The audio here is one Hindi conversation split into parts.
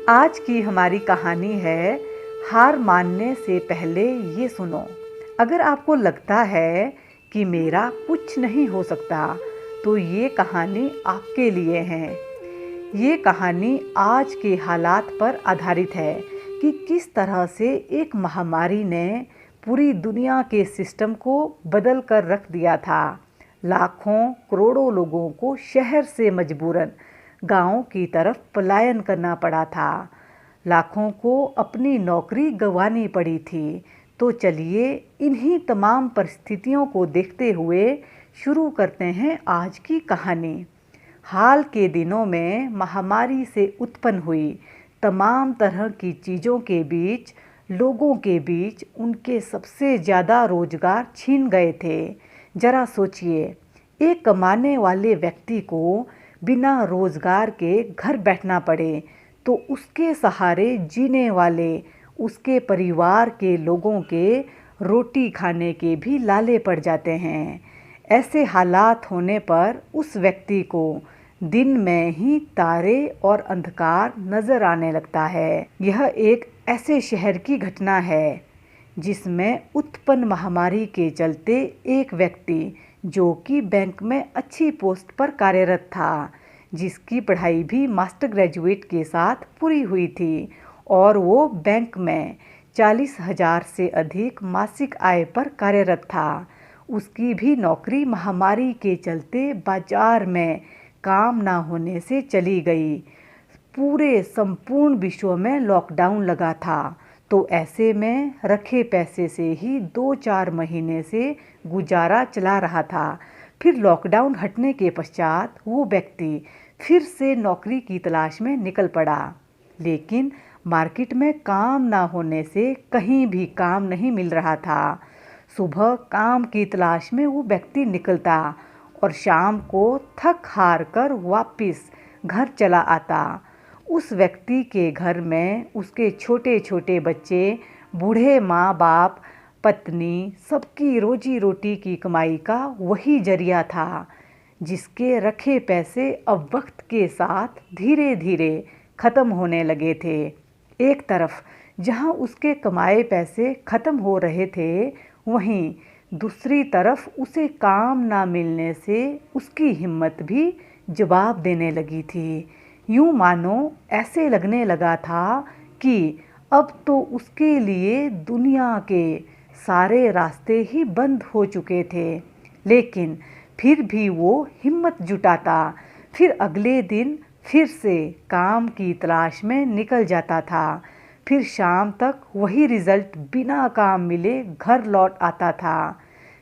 आज की हमारी कहानी है हार मानने से पहले ये सुनो। अगर आपको लगता है कि मेरा कुछ नहीं हो सकता, तो ये कहानी आपके लिए है। ये कहानी आज के हालात पर आधारित है कि किस तरह से एक महामारी ने पूरी दुनिया के सिस्टम को बदल कर रख दिया था। लाखों करोड़ों लोगों को शहर से मजबूरन गांव की तरफ पलायन करना पड़ा था। लाखों को अपनी नौकरी गंवानी पड़ी थी। तो चलिए इन्हीं तमाम परिस्थितियों को देखते हुए शुरू करते हैं आज की कहानी। हाल के दिनों में महामारी से उत्पन्न हुई तमाम तरह की चीज़ों के बीच लोगों के बीच उनके सबसे ज़्यादा रोजगार छीन गए थे। जरा सोचिए, एक कमाने वाले व्यक्ति को बिना रोजगार के घर बैठना पड़े तो उसके सहारे जीने वाले उसके परिवार के लोगों के रोटी खाने के भी लाले पड़ जाते हैं। ऐसे हालात होने पर उस व्यक्ति को दिन में ही तारे और अंधकार नजर आने लगता है। यह एक ऐसे शहर की घटना है जिसमें उत्पन्न महामारी के चलते एक व्यक्ति जो कि बैंक में अच्छी पोस्ट पर कार्यरत था, जिसकी पढ़ाई भी मास्टर ग्रेजुएट के साथ पूरी हुई थी और वो बैंक में 40,000 से अधिक मासिक आय पर कार्यरत था। उसकी भी नौकरी महामारी के चलते बाजार में काम ना होने से चली गई। पूरे संपूर्ण विश्व में लॉकडाउन लगा था, तो ऐसे में रखे पैसे से ही 2-4 महीने से गुजारा चला रहा था। फिर लॉकडाउन हटने के पश्चात वो व्यक्ति फिर से नौकरी की तलाश में निकल पड़ा, लेकिन मार्केट में काम ना होने से कहीं भी काम नहीं मिल रहा था। सुबह काम की तलाश में वो व्यक्ति निकलता और शाम को थक हार कर वापस घर चला आता। उस व्यक्ति के घर में उसके छोटे छोटे बच्चे, बूढ़े माँ बाप, पत्नी, सबकी रोजी रोटी की कमाई का वही जरिया था, जिसके रखे पैसे अब वक्त के साथ धीरे धीरे ख़त्म होने लगे थे। एक तरफ जहां उसके कमाए पैसे ख़त्म हो रहे थे, वहीं दूसरी तरफ उसे काम ना मिलने से उसकी हिम्मत भी जवाब देने लगी थी। यूँ मानो ऐसे लगने लगा था कि अब तो उसके लिए दुनिया के सारे रास्ते ही बंद हो चुके थे। लेकिन फिर भी वो हिम्मत जुटाता, फिर अगले दिन फिर से काम की तलाश में निकल जाता था। फिर शाम तक वही रिजल्ट बिना काम मिले घर लौट आता था।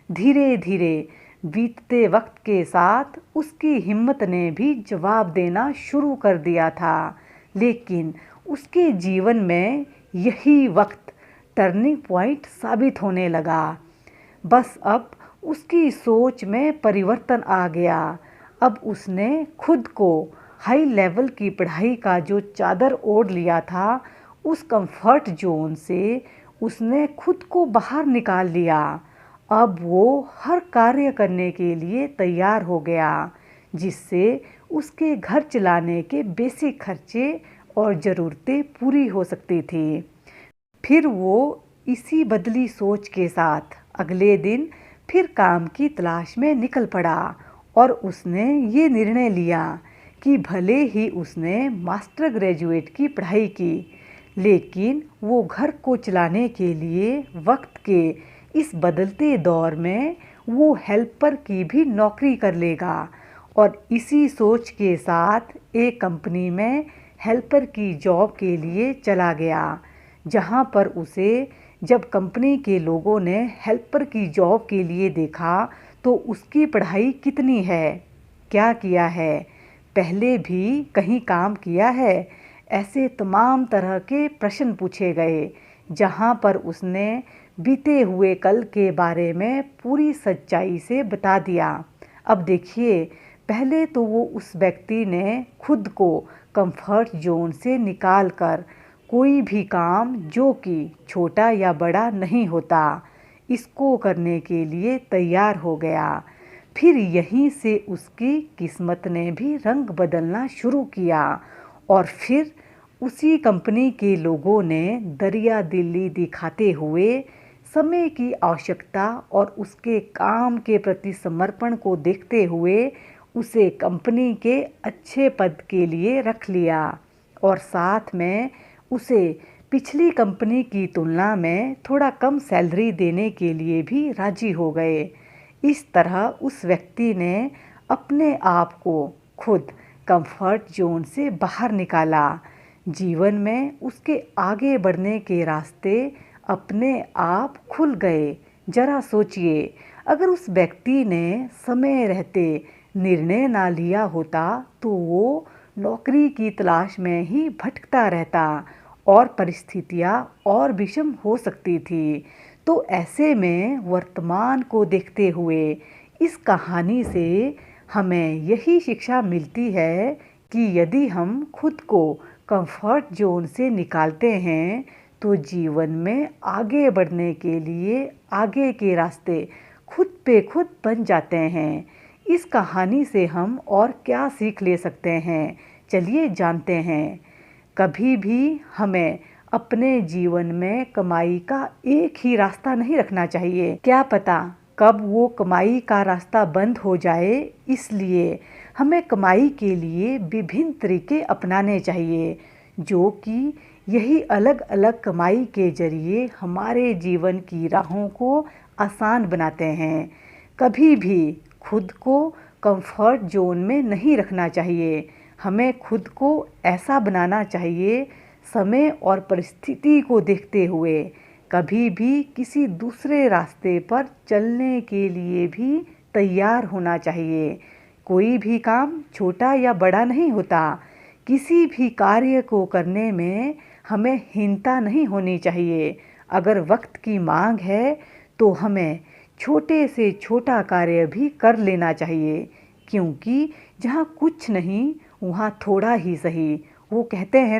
धीरे धीरे बीतते वक्त के साथ उसकी हिम्मत ने भी जवाब देना शुरू कर दिया था, लेकिन उसके जीवन में यही वक्त टर्निंग पॉइंट साबित होने लगा। बस अब उसकी सोच में परिवर्तन आ गया। अब उसने खुद को हाई लेवल की पढ़ाई का जो चादर ओढ़ लिया था, उस कंफर्ट जोन से उसने खुद को बाहर निकाल लिया। अब वो हर कार्य करने के लिए तैयार हो गया, जिससे उसके घर चलाने के बेसिक खर्चे और ज़रूरतें पूरी हो सकती थी। फिर वो इसी बदली सोच के साथ अगले दिन फिर काम की तलाश में निकल पड़ा और उसने ये निर्णय लिया कि भले ही उसने मास्टर ग्रेजुएट की पढ़ाई की, लेकिन वो घर को चलाने के लिए वक्त के इस बदलते दौर में वो हेल्पर की भी नौकरी कर लेगा। और इसी सोच के साथ एक कंपनी में हेल्पर की जॉब के लिए चला गया, जहां पर उसे जब कंपनी के लोगों ने हेल्पर की जॉब के लिए देखा तो उसकी पढ़ाई कितनी है, क्या किया है, पहले भी कहीं काम किया है, ऐसे तमाम तरह के प्रश्न पूछे गए, जहां पर उसने बीते हुए कल के बारे में पूरी सच्चाई से बता दिया। अब देखिए, पहले तो वो उस व्यक्ति ने खुद को कंफर्ट जोन से निकालकर कोई भी काम, जो कि छोटा या बड़ा नहीं होता, इसको करने के लिए तैयार हो गया। फिर यहीं से उसकी किस्मत ने भी रंग बदलना शुरू किया और फिर उसी कंपनी के लोगों ने दरिया दिली दिखाते हुए समय की आवश्यकता और उसके काम के प्रति समर्पण को देखते हुए उसे कंपनी के अच्छे पद के लिए रख लिया और साथ में उसे पिछली कंपनी की तुलना में थोड़ा कम सैलरी देने के लिए भी राजी हो गए। इस तरह उस व्यक्ति ने अपने आप को खुद कंफर्ट जोन से बाहर निकाला। जीवन में उसके आगे बढ़ने के रास्ते अपने आप खुल गए। जरा सोचिए, अगर उस व्यक्ति ने समय रहते निर्णय ना लिया होता तो वो नौकरी की तलाश में ही भटकता रहता और परिस्थितियाँ और विषम हो सकती थी। तो ऐसे में वर्तमान को देखते हुए इस कहानी से हमें यही शिक्षा मिलती है कि यदि हम खुद को कंफर्ट जोन से निकालते हैं तो जीवन में आगे बढ़ने के लिए आगे के रास्ते खुद पे खुद बन जाते हैं। इस कहानी से हम और क्या सीख ले सकते हैं, चलिए जानते हैं। कभी भी हमें अपने जीवन में कमाई का एक ही रास्ता नहीं रखना चाहिए। क्या पता कब वो कमाई का रास्ता बंद हो जाए, इसलिए हमें कमाई के लिए विभिन्न तरीके अपनाने चाहिए जो कि यही अलग अलग कमाई के जरिए हमारे जीवन की राहों को आसान बनाते हैं। कभी भी खुद को कंफर्ट जोन में नहीं रखना चाहिए। हमें खुद को ऐसा बनाना चाहिए, समय और परिस्थिति को देखते हुए कभी भी किसी दूसरे रास्ते पर चलने के लिए भी तैयार होना चाहिए। कोई भी काम छोटा या बड़ा नहीं होता। किसी भी कार्य को करने में हमें हीनता नहीं होनी चाहिए। अगर वक्त की मांग है तो हमें छोटे से छोटा कार्य भी कर लेना चाहिए, क्योंकि जहाँ कुछ नहीं वहाँ थोड़ा ही सही। वो कहते हैं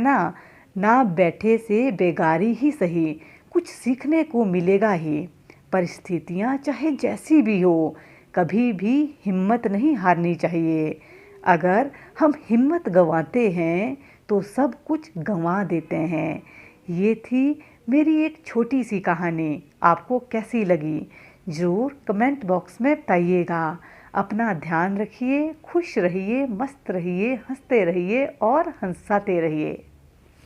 ना बैठे से बेगारी ही सही, कुछ सीखने को मिलेगा ही। परिस्थितियाँ चाहे जैसी भी हो, कभी भी हिम्मत नहीं हारनी चाहिए। अगर हम हिम्मत गंवाते हैं तो सब कुछ गंवा देते हैं। ये थी मेरी एक छोटी सी कहानी। आपको कैसी लगी ज़रूर कमेंट बॉक्स में बताइएगा। अपना ध्यान रखिए, खुश रहिए, मस्त रहिए, हंसते रहिए और हंसाते रहिए।